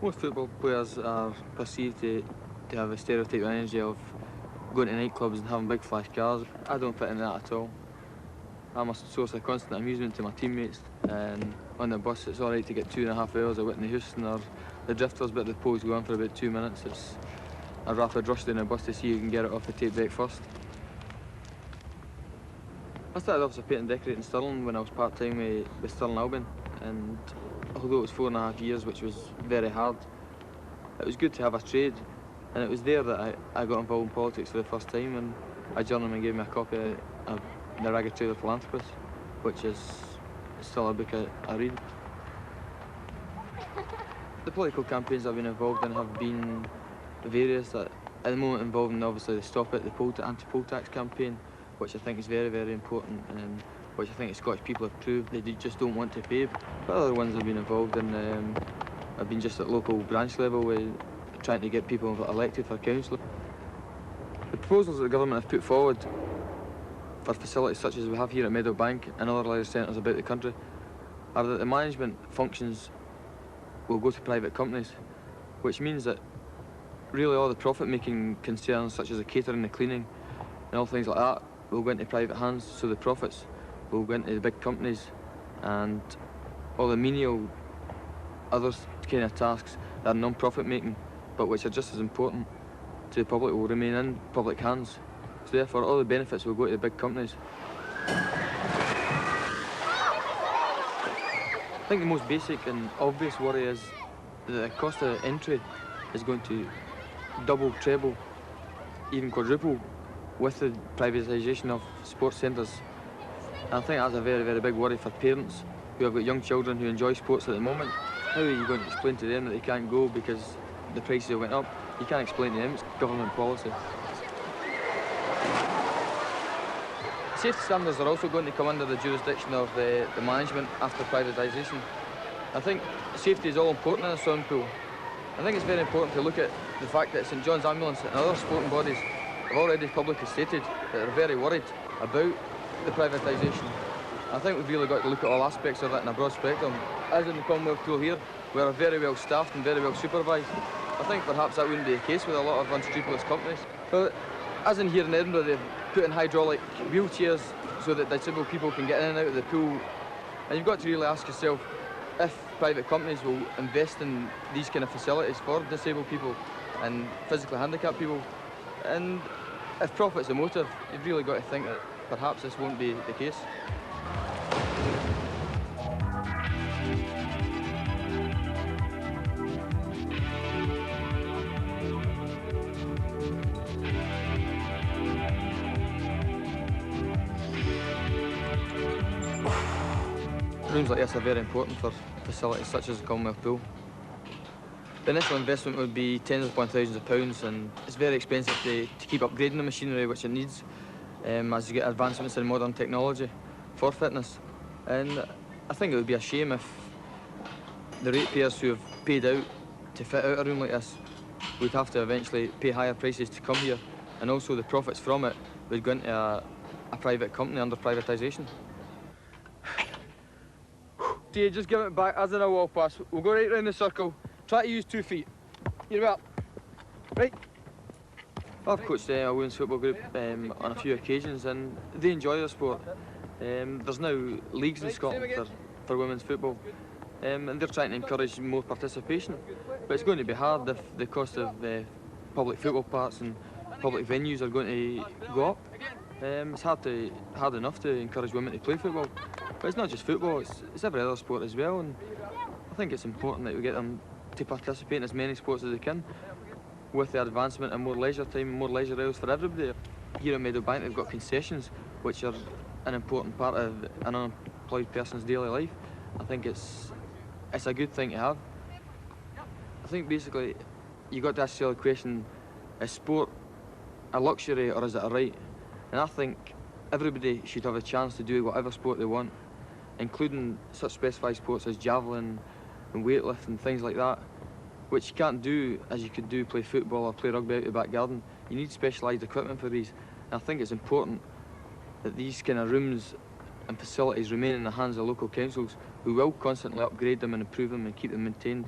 Most football players are perceived to have a stereotype energy of going to nightclubs and having big flash cars. I don't fit in that at all. I'm a source of constant amusement to my teammates, and on the bus it's alright to get 2.5 hours of Whitney Houston or the Drifters, but the polls go on for about 2 minutes. It's a rapid rush down the bus to see who can get it off the tape deck first. I started off as a paint and decorate in Stirling when I was part-time with Stirling Albion, and although it was 4.5 years, which was very hard, it was good to have a trade, and it was there that I got involved in politics for the first time, and a journeyman gave me a copy of The Ragged Trailer Philanthropist, which is still a book I read. The political campaigns I've been involved in have been various. At the moment involving obviously the Stop It, the anti-poll tax campaign, which I think is very, very important, and which I think the Scottish people have proved they just don't want to pay. But other ones I've been involved in have been just at local branch level, trying to get people elected for council. The proposals that the government have put forward for facilities such as we have here at Meadowbank and other leisure centres about the country are that the management functions will go to private companies, which means that really all the profit-making concerns such as the catering, the cleaning and all things like that will go into private hands, so the profits will go into the big companies, and all the menial other kind of tasks that are non-profit making but which are just as important to the public will remain in public hands. So therefore all the benefits will go to the big companies. I think the most basic and obvious worry is that the cost of entry is going to double, treble, even quadruple with the privatisation of sports centres. And I think that's a very, very big worry for parents who have got young children who enjoy sports at the moment. How are you going to explain to them that they can't go because the prices have went up? You can't explain to them, it's government policy. Safety standards are also going to come under the jurisdiction of the management after privatisation. I think safety is all important in a swimming pool. I think it's very important to look at the fact that St John's Ambulance and other sporting bodies have already publicly stated that they're very worried about the privatisation. I think we've really got to look at all aspects of it in a broad spectrum. As in the Commonwealth Pool here, we are very well staffed and very well supervised. I think perhaps that wouldn't be the case with a lot of unscrupulous companies. But as in here in Edinburgh, they've put in hydraulic wheelchairs so that disabled people can get in and out of the pool. And you've got to really ask yourself if private companies will invest in these kind of facilities for disabled people and physically handicapped people. And if profit's the motive, you've really got to think that perhaps this won't be the case. Rooms like this are very important for facilities such as the Commonwealth Pool. The initial investment would be tens upon thousands of pounds, and it's very expensive to keep upgrading the machinery which it needs as you get advancements in modern technology for fitness. And I think it would be a shame if the ratepayers who have paid out to fit out a room like this would have to eventually pay higher prices to come here, and also the profits from it would go into a private company under privatisation. See, just give it back as in a wall pass. We'll go right round the circle. Try to use 2 feet. Here we are. Right. I've coached a women's football group on a few occasions, and they enjoy their sport. There's now leagues in Scotland for women's football, and they're trying to encourage more participation. But it's going to be hard if the cost of public football parks and public venues are going to go up. It's hard enough to encourage women to play football. But it's not just football, it's every other sport as well, and I think it's important that we get them to participate in as many sports as they can, with the advancement and more leisure time and more leisure hours for everybody. Here at Meadowbank they've got concessions, which are an important part of an unemployed person's daily life. I think it's a good thing to have. I think basically you've got to ask yourself the question, is sport a luxury or is it a right? And I think everybody should have a chance to do whatever sport they want, including such specified sports as javelin and weightlifting and things like that, which you can't do as you could do play football or play rugby out the back garden. You need specialised equipment for these. And I think it's important that these kind of rooms and facilities remain in the hands of local councils, who will constantly upgrade them and improve them and keep them maintained.